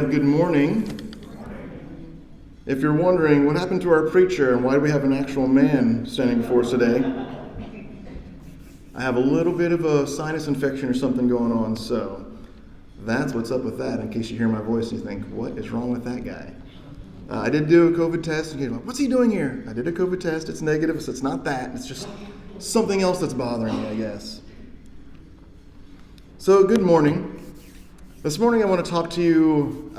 right, good morning. If you're wondering what happened to our preacher and why do we have an actual man standing before us today, I have a little bit of a sinus infection or something going on, so that's what's up with that, in case you hear my voice and you think, what is wrong with that guy? I did do a COVID test, and you're like, what's he doing here? I did a COVID test, it's negative, so it's not that, it's just something else that's bothering me, I guess. So, good morning. This morning I want to talk to you,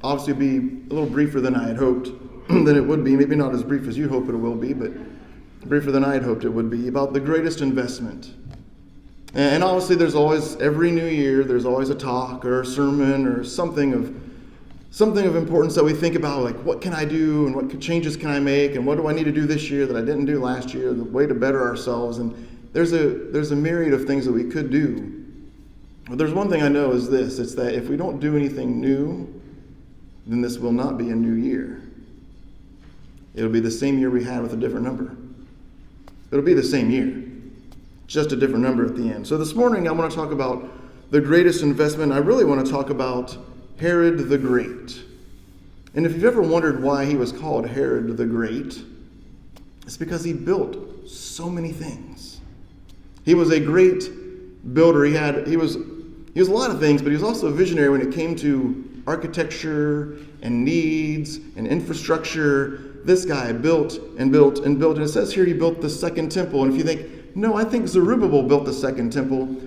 obviously be a little briefer than I had hoped that it would be, maybe not as brief as you hope it will be, but briefer than I had hoped it would be, about the greatest investment. And obviously there's always, every new year, there's always a talk or a sermon or something of importance that we think about, like what can I do and what changes can I make and what do I need to do this year that I didn't do last year, the way to better ourselves. And there's a myriad of things that we could do. But there's one thing I know is this, it's that if we don't do anything new, then this will not be a new year. It'll be the same year we had with a different number. It'll be the same year, just a different number at the end. So this morning I want to talk about the greatest investment. I really want to talk about Herod the Great. And if you've ever wondered why he was called Herod the Great, it's because he built so many things. He was a great builder. He was a lot of things, but he was also a visionary when it came to architecture and needs and infrastructure. This guy built and built and built. And it says here he built the second temple. And if you think, no, I think Zerubbabel built the second temple,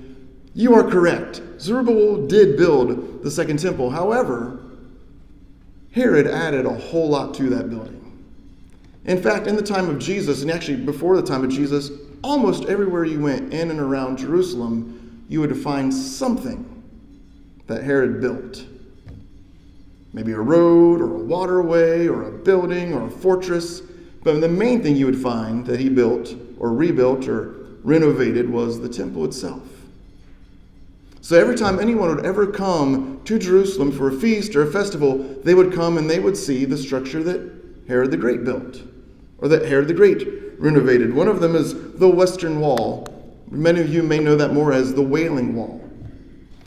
you are correct. Zerubbabel did build the second temple. However, Herod added a whole lot to that building. In fact, in the time of Jesus, and actually before the time of Jesus, almost everywhere you went in and around Jerusalem, you would find something that Herod built. Maybe a road or a waterway or a building or a fortress. But the main thing you would find that he built or rebuilt or renovated was the temple itself. So every time anyone would ever come to Jerusalem for a feast or a festival, they would come and they would see the structure that Herod the Great built, or that Herod the Great renovated. One of them is the Western Wall. Many of you may know that more as the Wailing Wall.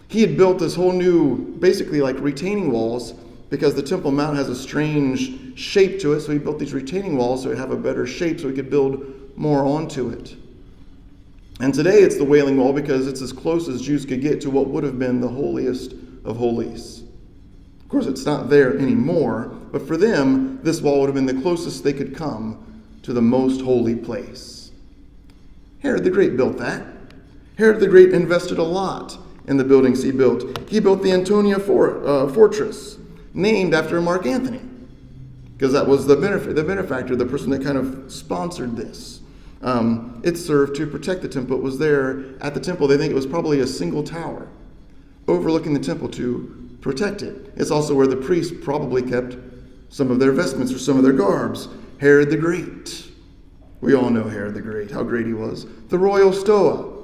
He had built this whole new, basically like retaining walls, because the Temple Mount has a strange shape to it, so he built these retaining walls so it would have a better shape so he could build more onto it. And today it's the Wailing Wall because it's as close as Jews could get to what would have been the holiest of holies. Of course, it's not there anymore, but for them, this wall would have been the closest they could come to the most holy place. Herod the Great built that. Herod the Great invested a lot in the buildings he built. He built the Antonia Fortress, named after Mark Antony, because that was the benefactor, the person that kind of sponsored this. It served to protect the temple. It was there at the temple. They think it was probably a single tower overlooking the temple to protect it. It's also where the priests probably kept some of their vestments or some of their garbs. Herod the Great. We all know Herod the Great, how great he was. The Royal Stoa.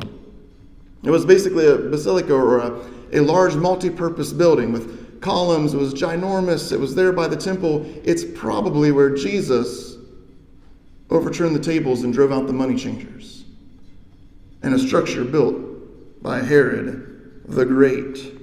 It was basically a basilica or a large multi-purpose building with columns. It was ginormous. It was there by the temple. It's probably where Jesus overturned the tables and drove out the money changers. And a structure built by Herod the Great.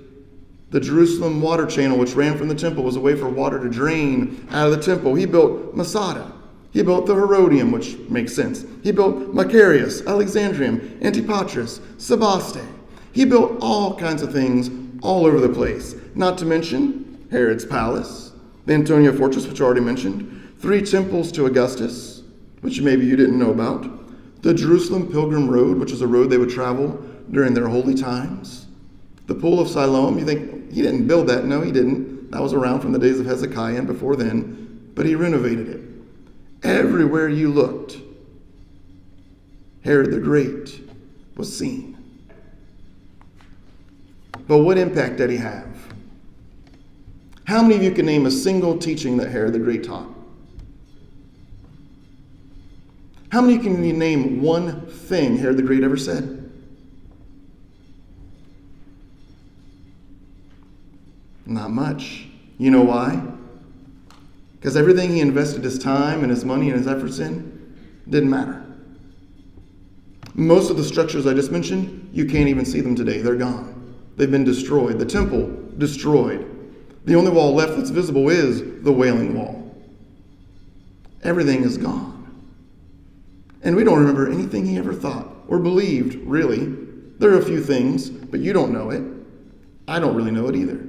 The Jerusalem water channel, which ran from the temple, was a way for water to drain out of the temple. He built Masada. He built the Herodium, which makes sense. He built Macarius, Alexandrium, Antipatris, Sebaste. He built all kinds of things all over the place. Not to mention Herod's palace, the Antonia Fortress, which I already mentioned, 3 temples to Augustus, which maybe you didn't know about, the Jerusalem Pilgrim Road, which is a road they would travel during their holy times, the Pool of Siloam. You think he didn't build that? No, he didn't. That was around from the days of Hezekiah and before then, but he renovated it. Everywhere you looked, Herod the Great was seen. But what impact did he have? How many of you can name a single teaching that Herod the Great taught? How many can you name one thing Herod the Great ever said? Not much. You know why? Because everything he invested his time and his money and his efforts in didn't matter. Most of the structures I just mentioned, you can't even see them today. They're gone. They've been destroyed. The temple, destroyed. The only wall left that's visible is the Wailing Wall. Everything is gone. And we don't remember anything he ever thought or believed, really. There are a few things, but you don't know it. I don't really know it either.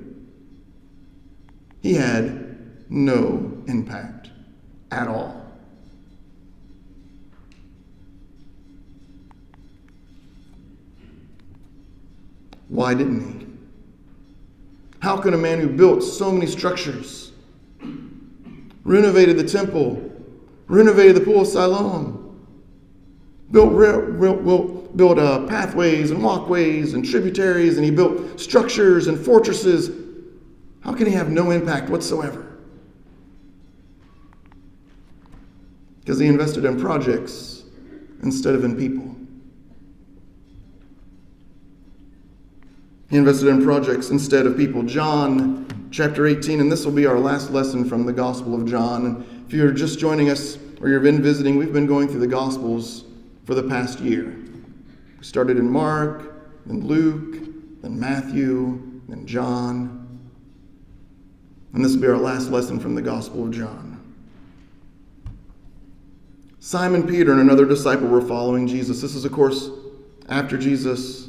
He had no impact at all. Why didn't he? How can a man who built so many structures, renovated the temple, renovated the pool of Siloam, built pathways and walkways and tributaries, and he built structures and fortresses, how can he have no impact whatsoever? Because he invested in projects instead of in people. He invested in projects instead of people. John chapter 18, and this will be our last lesson from the Gospel of John. And if you're just joining us or you've been visiting, we've been going through the Gospels for the past year. We started in Mark, then Luke, then Matthew, then John. And this will be our last lesson from the Gospel of John. Simon Peter and another disciple were following Jesus. This is, of course, after Jesus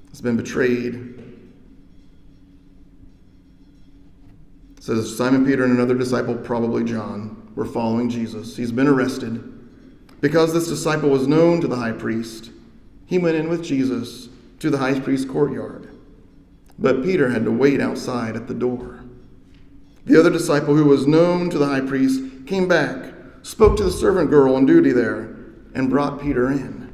has been betrayed. It says Simon Peter and another disciple, probably John, were following Jesus. He's been arrested. Because this disciple was known to the high priest, he went in with Jesus to the high priest's courtyard. But Peter had to wait outside at the door. The other disciple, who was known to the high priest, came back, spoke to the servant girl on duty there, and brought Peter in.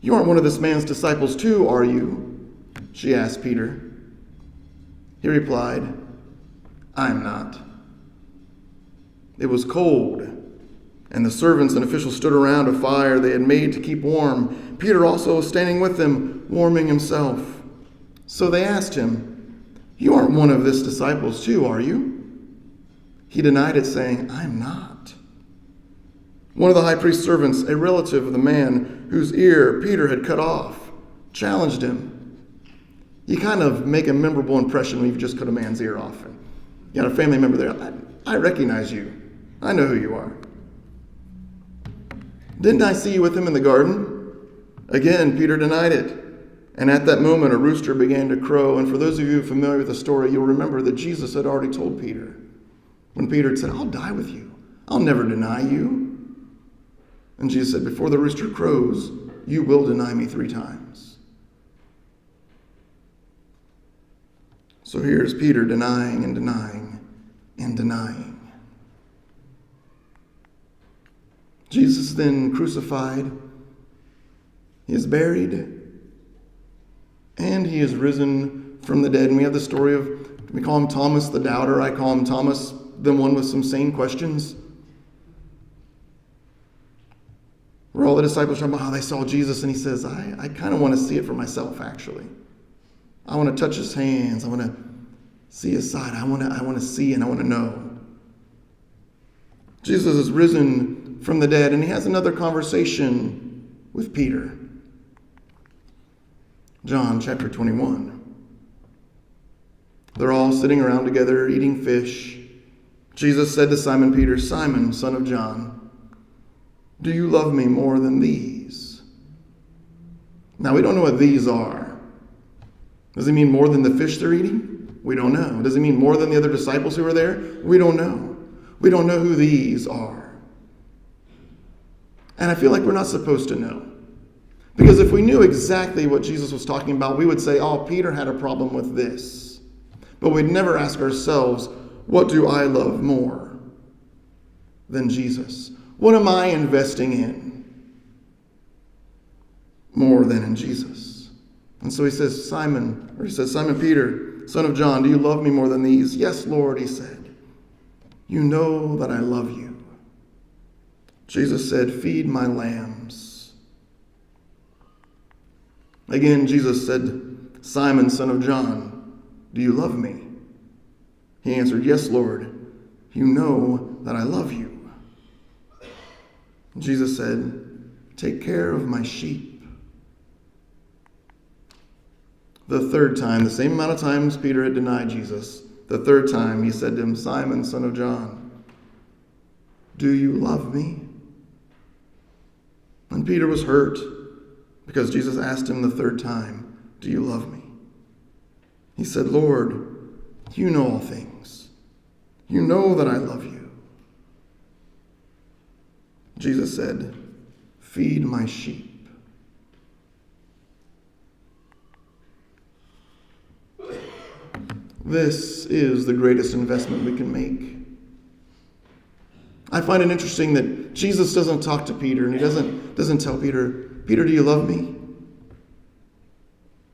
"You aren't one of this man's disciples too, are you?" she asked Peter. He replied, "I'm not." It was cold, and the servants and officials stood around a fire they had made to keep warm. Peter also was standing with them, warming himself. So they asked him, "You aren't one of this disciples too, are you?" He denied it, saying, "I'm not." One of the high priest's servants, a relative of the man whose ear Peter had cut off, challenged him. You kind of make a memorable impression when you've just cut a man's ear off. And you got a family member there. I recognize you. I know who you are. "Didn't I see you with him in the garden?" Again, Peter denied it. And at that moment, a rooster began to crow. And for those of you familiar with the story, you'll remember that Jesus had already told Peter. When Peter had said, "I'll die with you. I'll never deny you." And Jesus said, "Before the rooster crows, you will deny me 3 times. So here's Peter denying and denying and denying. Jesus is then crucified. He is buried. And he is risen from the dead. And we have the story of, we call him Thomas the doubter. I call him Thomas, the one with some sane questions. Where all the disciples are talking about how they saw Jesus, and he says, I kind of want to see it for myself, actually. I want to touch his hands. I want to see his side. I want to see and I want to know. Jesus is risen from the dead, and he has another conversation with Peter. John chapter 21. They're all sitting around together eating fish. Jesus said to Simon Peter, "Simon, son of John, do you love me more than these?" Now, we don't know what these are. Does it mean more than the fish they're eating? We don't know. Does it mean more than the other disciples who were there? We don't know. We don't know who these are. And I feel like we're not supposed to know. Because if we knew exactly what Jesus was talking about, we would say, "Oh, Peter had a problem with this." But we'd never ask ourselves, what do I love more than Jesus? What am I investing in more than in Jesus? And so he says, Simon Peter, son of John, do you love me more than these? "Yes, Lord," he said. "You know that I love you." Jesus said, "Feed my lambs." Again, Jesus said, "Simon, son of John, do you love me?" He answered, "Yes, Lord, you know that I love you." Jesus said, "Take care of my sheep." The third time, the same amount of times Peter had denied Jesus, the third time he said to him, Simon, son of John, do you love me? And Peter was hurt because Jesus asked him the third time, do you love me? He said, Lord, you know all things. You know that I love you. Jesus said, feed my sheep. This is the greatest investment we can make. I find it interesting that Jesus doesn't talk to Peter, and he doesn't tell Peter, Peter, do you love me?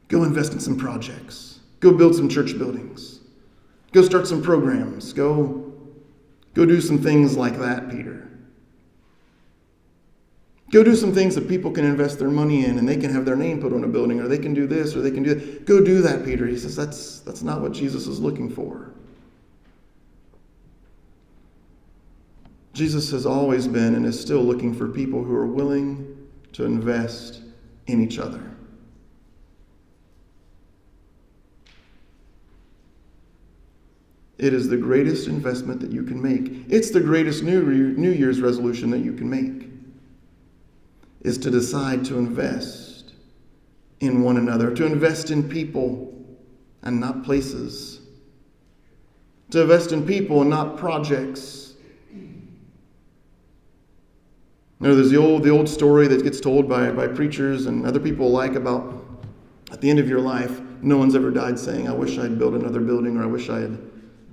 Go invest in some projects. Go build some church buildings. Go start some programs. Go do some things like that, Peter. Go do some things that people can invest their money in, and they can have their name put on a building, or they can do this, or they can do that. Go do that, Peter. He says that's not what Jesus is looking for. Jesus has always been and is still looking for people who are willing to invest in each other. It is the greatest investment that you can make. It's the greatest New Year's resolution that you can make, is to decide to invest in one another, to invest in people and not places, to invest in people and not projects. You know, there's the old story that gets told by preachers and other people alike about at the end of your life, no one's ever died saying, I wish I'd built another building, or I wish I had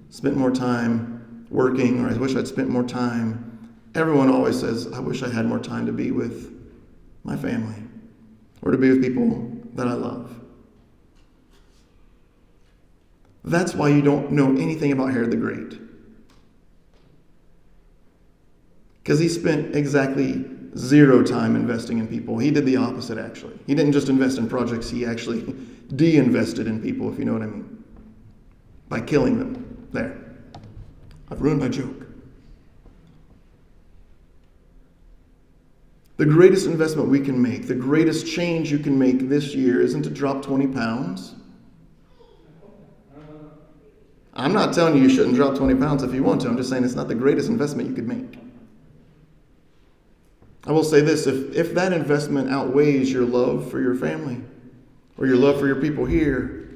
spent more time working, or I wish I'd spent more time. Everyone always says, I wish I had more time to be with my family, or to be with people that I love. That's why you don't know anything about Herod the Great. Because he spent exactly 0 time investing in people. He did the opposite, actually. He didn't just invest in projects, he actually de-invested in people, if you know what I mean. By killing them. There. I've ruined my joke. The greatest investment we can make, the greatest change you can make this year isn't to drop 20 pounds. I'm not telling you shouldn't drop 20 pounds if you want to. I'm just saying it's not the greatest investment you could make. I will say this, if that investment outweighs your love for your family or your love for your people here,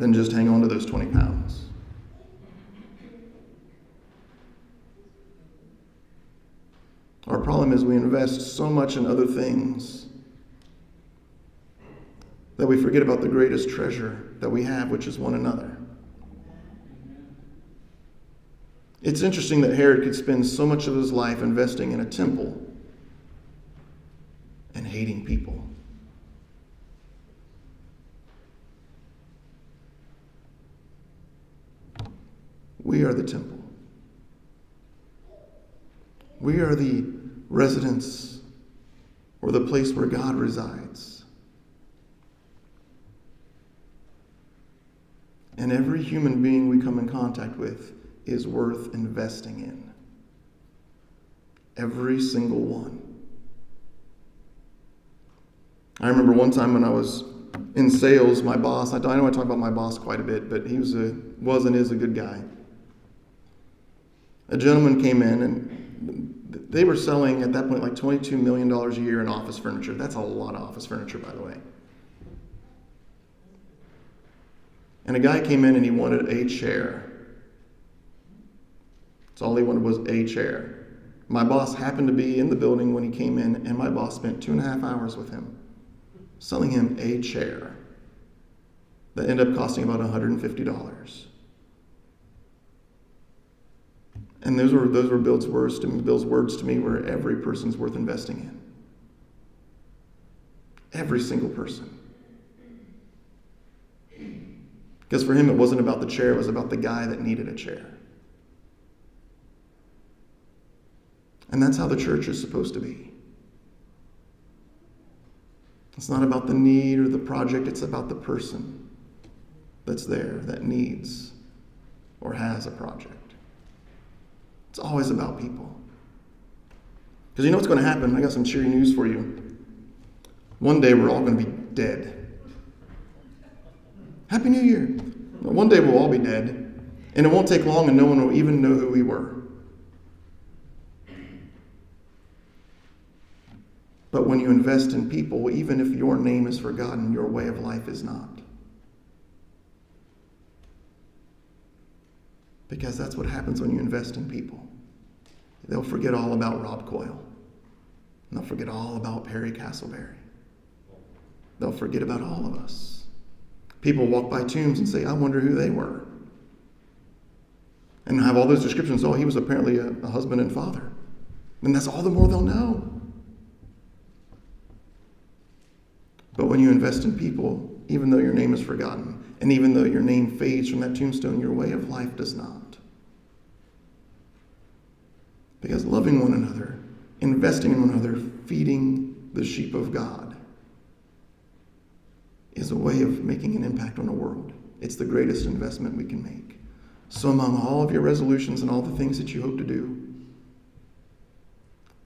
then just hang on to those 20 pounds. Our problem is we invest so much in other things that we forget about the greatest treasure that we have, which is one another. It's interesting that Herod could spend so much of his life investing in a temple and hating people. We are the temple. We are the residence or the place where God resides. And every human being we come in contact with is worth investing in. Every single one. I remember one time when I was in sales, my boss, I know I talk about my boss quite a bit, but he was and is a good guy. A gentleman came in and they were selling at that point like $22 million a year in office furniture. That's a lot of office furniture, by the way. And a guy came in and he wanted a chair. That's all he wanted was a chair. My boss happened to be in the building when he came in, and my boss spent 2.5 hours with him, selling him a chair that ended up costing about $150. And those were Bill's words to me. Bill's words to me were every person's worth investing in. Every single person. Because for him, it wasn't about the chair, it was about the guy that needed a chair. And that's how the church is supposed to be. It's not about the need or the project, it's about the person that's there that needs or has a project. It's always about people. Because you know what's going to happen? I got some cheery news for you. One day we're all going to be dead. Happy New Year. One day we'll all be dead, and it won't take long and no one will even know who we were. But when you invest in people, even if your name is forgotten, your way of life is not. Because that's what happens when you invest in people. They'll forget all about Rob Coyle. And they'll forget all about Perry Castleberry. They'll forget about all of us. People walk by tombs and say, I wonder who they were. And have all those descriptions. Oh, he was apparently a husband and father. And that's all the more they'll know. But when you invest in people, even though your name is forgotten, and even though your name fades from that tombstone, your way of life does not. Because loving one another, investing in one another, feeding the sheep of God is a way of making an impact on the world. It's the greatest investment we can make. So among all of your resolutions and all the things that you hope to do,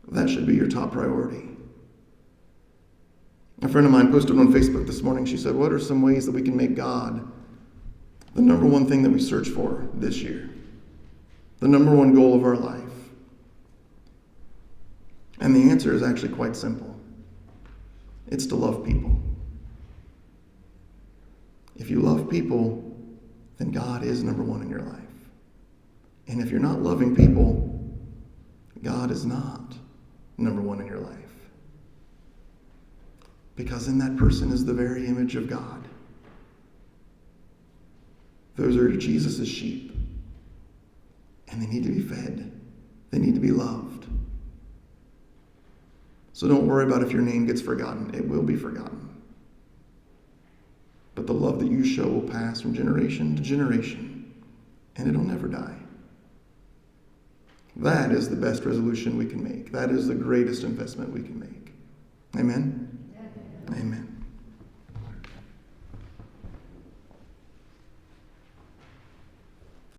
that should be your top priority. A friend of mine posted on Facebook this morning. She said, what are some ways that we can make God the number one thing that we search for this year? The number one goal of our life? And the answer is actually quite simple. It's to love people. If you love people, then God is number one in your life. And if you're not loving people, God is not number one in your life. Because in that person is the very image of God. Those are Jesus' sheep. And they need to be fed. They need to be loved. So don't worry about if your name gets forgotten. It will be forgotten. But the love that you show will pass from generation to generation. And it'll never die. That is the best resolution we can make. That is the greatest investment we can make. Amen? Amen.